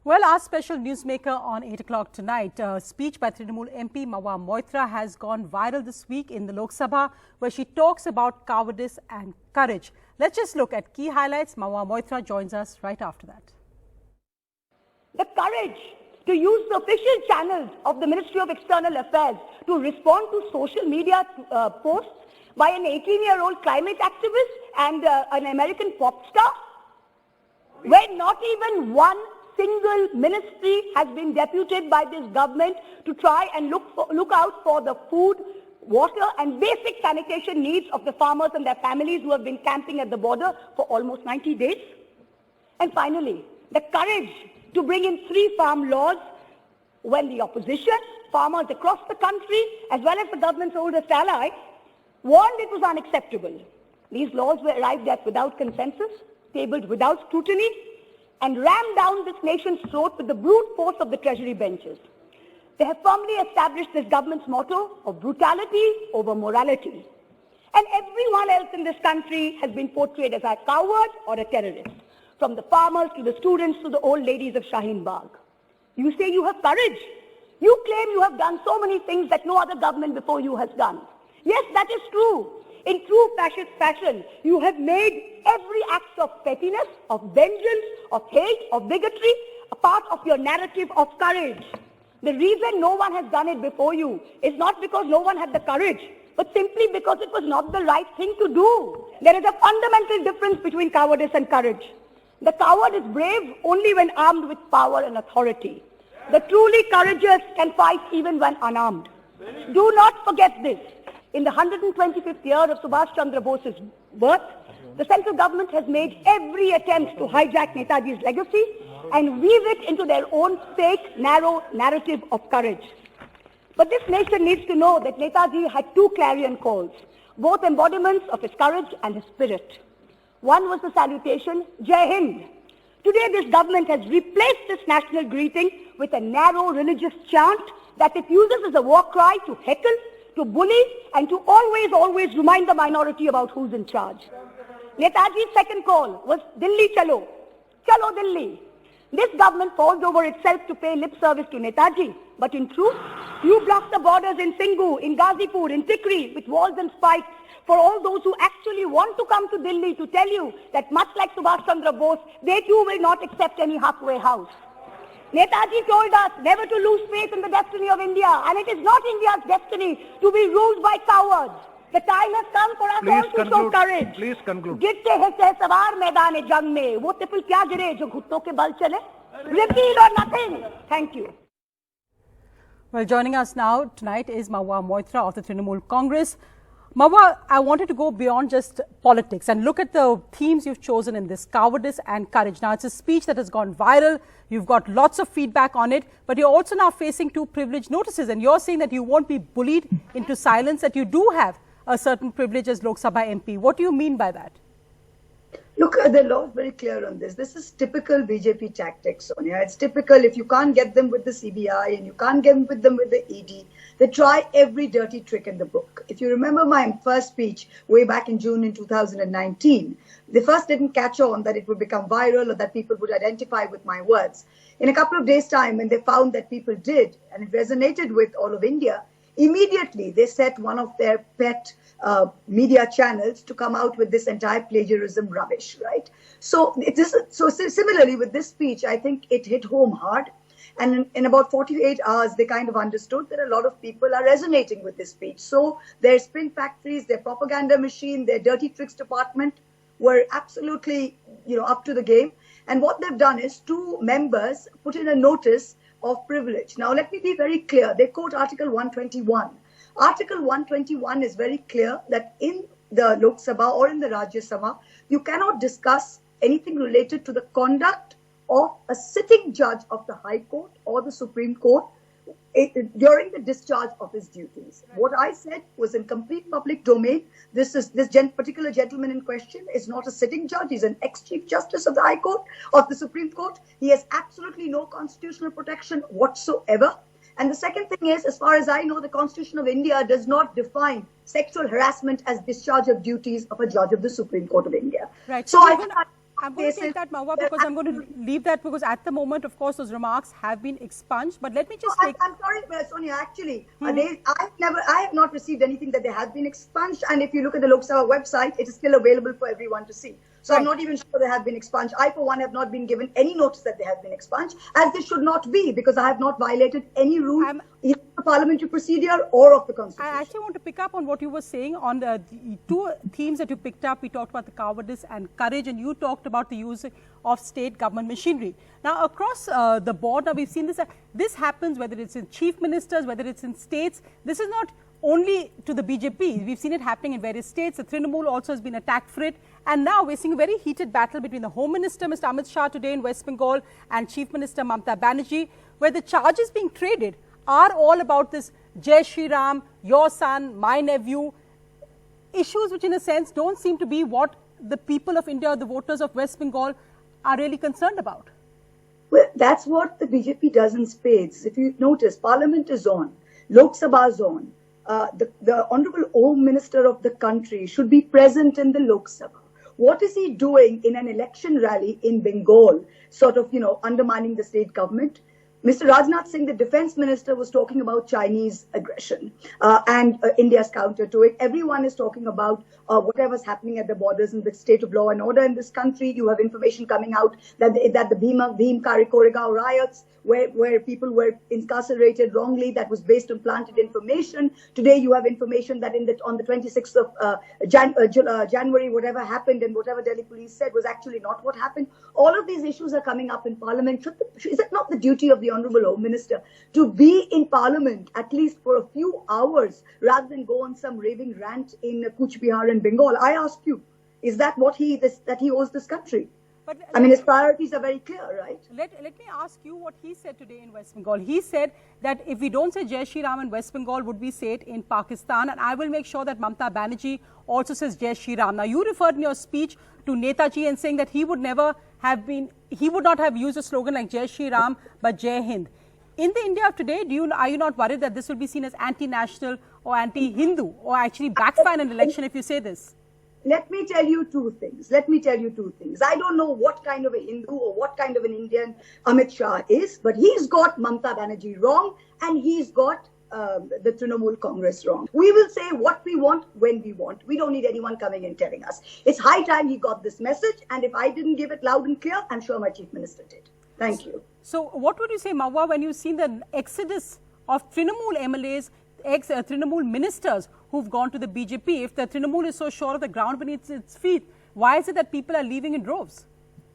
Well, our special newsmaker on 8 o'clock tonight, a speech by Trinamool MP Mahua Moitra has gone viral this week in the Lok Sabha, where she talks about cowardice and courage. Let's just look at key highlights. Mahua Moitra joins us right after that. The courage to use the official channels of the Ministry of External Affairs to respond to social media posts by an 18-year-old climate activist and an American pop star, where not even one single ministry has been deputed by this government to try and look out for the food, water and basic sanitation needs of the farmers and their families who have been camping at the border for almost 90 days. And finally, the courage to bring in 3 farm laws when the opposition, farmers across the country, as well as the government's oldest ally, warned it was unacceptable. These laws were arrived at without consensus, tabled without scrutiny, and rammed down this nation's throat with the brute force of the treasury benches. They have firmly established this government's motto of brutality over morality. And everyone else in this country has been portrayed as a coward or a terrorist, from the farmers to the students to the old ladies of Shaheen Bagh. You say you have courage. You claim you have done so many things that no other government before you has done. Yes, that is true. In true fascist fashion, you have made every act of pettiness, of vengeance, of hate, of bigotry a part of your narrative of courage. The reason no one has done it before you is not because no one had the courage, but simply because it was not the right thing to do. There is a fundamental difference between cowardice and courage. The coward is brave only when armed with power and authority. The truly courageous can fight even when unarmed. Do not forget this. In the 125th year of Subhash Chandra Bose's birth, the central government has made every attempt to hijack Netaji's legacy and weave it into their own fake, narrow narrative of courage. But this nation needs to know that Netaji had 2 clarion calls, both embodiments of his courage and his spirit. One was the salutation, Jai Hind. Today this government has replaced this national greeting with a narrow religious chant that it uses as a war cry to heckle, to bully, and to always remind the minority about who's in charge. Netaji's second call was Delhi Chalo, Chalo Delhi. This government falls over itself to pay lip service to Netaji, but in truth, you block the borders in Singhu, in Ghazipur, in Tikri with walls and spikes for all those who actually want to come to Delhi to tell you that much like Subhash Chandra Bose, they too will not accept any halfway house. Netaji told us never to lose faith in the destiny of India, and it is not India's destiny to be ruled by cowards. The time has come for us all to show courage. Please conclude. गिरते हैं सहसवार मैदान जंग में, वो तिफल क्या गिरे जो घुटनों के बल चले? Repeal or nothing. Thank you. Well, joining us now tonight is Mahua Moitra of the Trinamool Congress. Mahua, I wanted to go beyond just politics and look at the themes you've chosen in this, cowardice and courage. Now, it's a speech that has gone viral. You've got lots of feedback on it, but you're also now facing 2 privilege notices, and you're saying that you won't be bullied into silence, that you do have a certain privilege as Lok Sabha MP. What do you mean by that? Look, the law is very clear on this. This is typical BJP tactics, Sonia. It's typical. If you can't get them with the CBI and you can't get them with the ED, they try every dirty trick in the book. If you remember my first speech way back in June in 2019, they first didn't catch on that it would become viral or that people would identify with my words. In a couple of days' time, when they found that people did and it resonated with all of India, immediately they set one of their pet media channels to come out with this entire plagiarism rubbish, right? So similarly with this speech, I think it hit home hard. And in about 48 hours, they kind of understood that a lot of people are resonating with this speech. So their spin factories, their propaganda machine, their dirty tricks department were absolutely, up to the game. And what they've done is 2 members put in a notice of privilege. Now, let me be very clear. They quote Article 121. Article 121 is very clear that in the Lok Sabha or in the Rajya Sabha, you cannot discuss anything related to the conduct of a sitting judge of the High Court or the Supreme Court during the discharge of his duties. What I said was in complete public domain. This particular gentleman in question is not a sitting judge. He's an ex-Chief Justice of the High Court, of the Supreme Court. He has absolutely no constitutional protection whatsoever. And the second thing is, as far as I know, the Constitution of India does not define sexual harassment as discharge of duties of a judge of the Supreme Court of India. Right. So I I'm going to take that, Mahua, because I'm going to leave that because at the moment, of course, those remarks have been expunged. But let me just take... I'm sorry, Sonia, actually, I have not received anything that they have been expunged. And if you look at the Lok Sabha website, it is still available for everyone to see. So right. I'm not even sure they have been expunged. I, for one, have not been given any notice that they have been expunged, as they should not be, because I have not violated any rule either of the parliamentary procedure or of the Constitution. I actually want to pick up on what you were saying on the two themes that you picked up. We talked about the cowardice and courage, and you talked about the use of state government machinery. Now, across the board, now we've seen this. This happens whether it's in chief ministers, whether it's in states. This is not only to the BJP. We've seen it happening in various states. The Trinamool also has been attacked for it. And now we're seeing a very heated battle between the Home Minister, Mr. Amit Shah, today in West Bengal, and Chief Minister Mamata Banerjee, where the charges being traded are all about this Jai Shri Ram, your son, my nephew, issues which in a sense don't seem to be what the people of India or the voters of West Bengal are really concerned about. Well, that's what the BJP does in spades. If you notice, Parliament is on, Lok Sabha is on. The Honorable Home Minister of the country should be present in the Lok Sabha. What is he doing in an election rally in Bengal, sort of, undermining the state government? Mr. Rajnath Singh, the defense minister, was talking about Chinese aggression and India's counter to it. Everyone is talking about whatever's happening at the borders and the state of law and order in this country. You have information coming out that the Bhim Koregaon riots, where people were incarcerated wrongly, that was based on planted information. Today, you have information that on the 26th of January, whatever happened and whatever Delhi police said was actually not what happened. All of these issues are coming up in Parliament. Is it not the duty of the Honorable Home Minister to be in Parliament at least for a few hours rather than go on some raving rant in Kuch Bihar and Bengal? I ask you, is that what he owes this country? But I mean, his priorities are very clear, right? Let me ask you what he said today in West Bengal. He said that if we don't say Jai Shri Ram in West Bengal, would we say it in Pakistan? And I will make sure that Mamata Banerjee also says Jai Shri Ram. Now, you referred in your speech to Netaji and saying that he would not have used a slogan like Jai Shri Ram, but Jai Hind. In the India of today, are you not worried that this will be seen as anti-national or anti-Hindu or actually backfire in an election if you say this? Let me tell you two things. I don't know what kind of a Hindu or what kind of an Indian Amit Shah is, but he's got Mamata Banerjee wrong and he's got the Trinamool Congress wrong. We will say what we want when we want. We don't need anyone coming and telling us. It's high time he got this message, and if I didn't give it loud and clear, I'm sure my Chief Minister did. Thank you. So what would you say, Mahua, when you've seen the exodus of Trinamool MLAs, ex-Trinamool ministers who've gone to the BJP? If the Trinamool is so sure of the ground beneath its feet, why is it that people are leaving in droves?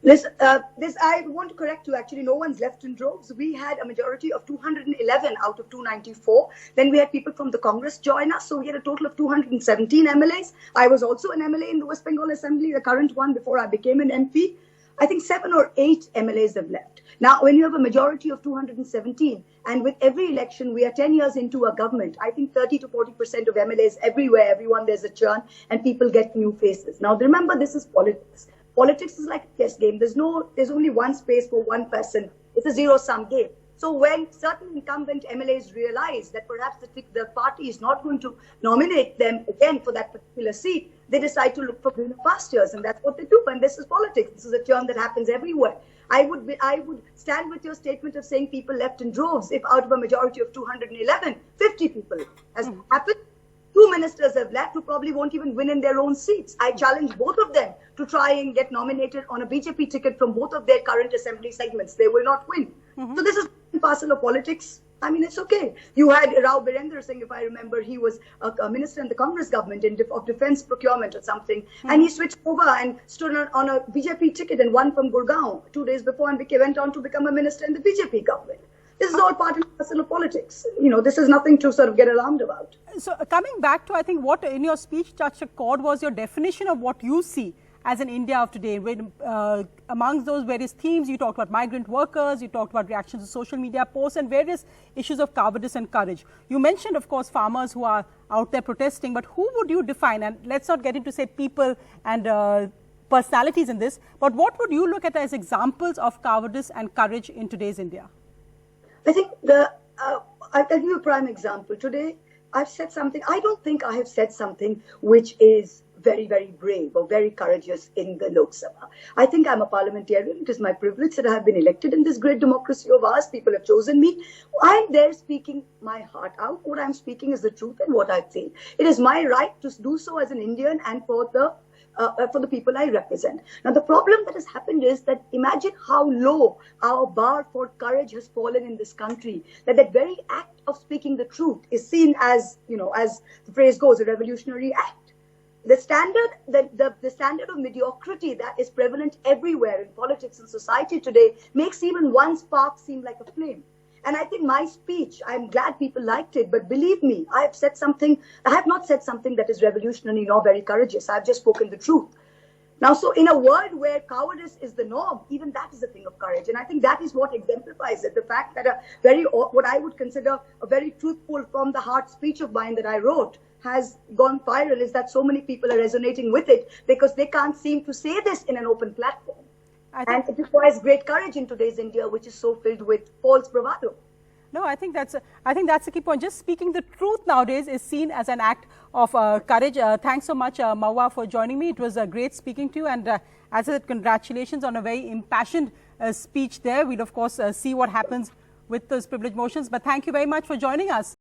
I want to correct you. Actually, no one's left in droves. We had a majority of 211 out of 294. Then we had people from the Congress join us. So we had a total of 217 MLAs. I was also an MLA in the West Bengal Assembly, the current one, before I became an MP. I think 7 or 8 MLAs have left. Now, when you have a majority of 217, and with every election, we are 10 years into a government, I think 30 to 40% of MLAs everywhere, everyone, there's a churn, and people get new faces. Now, remember, this is politics. Politics is like a chess game. There's only one space for one person. It's a zero-sum game. So when certain incumbent MLAs realize that perhaps the party is not going to nominate them again for that particular seat, they decide to look for greener pastures, and that's what they do. And this is politics. This is a churn that happens everywhere. I would stand with your statement of saying people left in droves. If out of a majority of 211, 50 people has happened. 2 ministers have left who probably won't even win in their own seats. I challenge both of them to try and get nominated on a BJP ticket from both of their current assembly segments. They will not win. So this is parcel of politics. I mean, it's okay. You had Rao Birendra Singh, if I remember, he was a minister in the Congress government of defense procurement or something. And he switched over and stood on a BJP ticket and won from Gurgaon 2 days before and went on to become a minister in the BJP government. This is all part and parcel of politics. This is nothing to sort of get alarmed about. So coming back to, I think, what in your speech touched a chord was your definition of what you see as an India of today. When, amongst those various themes, you talked about migrant workers, you talked about reactions to social media posts and various issues of cowardice and courage. You mentioned, of course, farmers who are out there protesting, but who would you define? And let's not get into, say, people and personalities in this, but what would you look at as examples of cowardice and courage in today's India? I think I'll give you a prime example. Today, I've said something. I don't think I have said something which is very, very brave or very courageous in the Lok Sabha. I think I'm a parliamentarian. It is my privilege that I have been elected in this great democracy of ours. People have chosen me. I'm there speaking my heart out. What I'm speaking is the truth and what I feel. It is my right to do so as an Indian and for the people I represent. Now, the problem that has happened is that imagine how low our bar for courage has fallen in this country, that very act of speaking the truth is seen as, as the phrase goes, a revolutionary act. The standard, the standard of mediocrity that is prevalent everywhere in politics and society today makes even one spark seem like a flame. And I think my speech, I'm glad people liked it, but believe me, I have not said something that is revolutionary nor very courageous. I've just spoken the truth. Now, so in a world where cowardice is the norm, even that is a thing of courage. And I think that is what exemplifies it. The fact that what I would consider a very truthful from the heart speech of mine that I wrote has gone viral is that so many people are resonating with it because they can't seem to say this in an open platform. And it requires great courage in today's India, which is so filled with false bravado. No, I think that's the key point. Just speaking the truth nowadays is seen as an act of courage. Thanks so much, Mahua, for joining me. It was great speaking to you. And as I said, congratulations on a very impassioned speech there. We'll, of course, see what happens with those privilege motions. But thank you very much for joining us.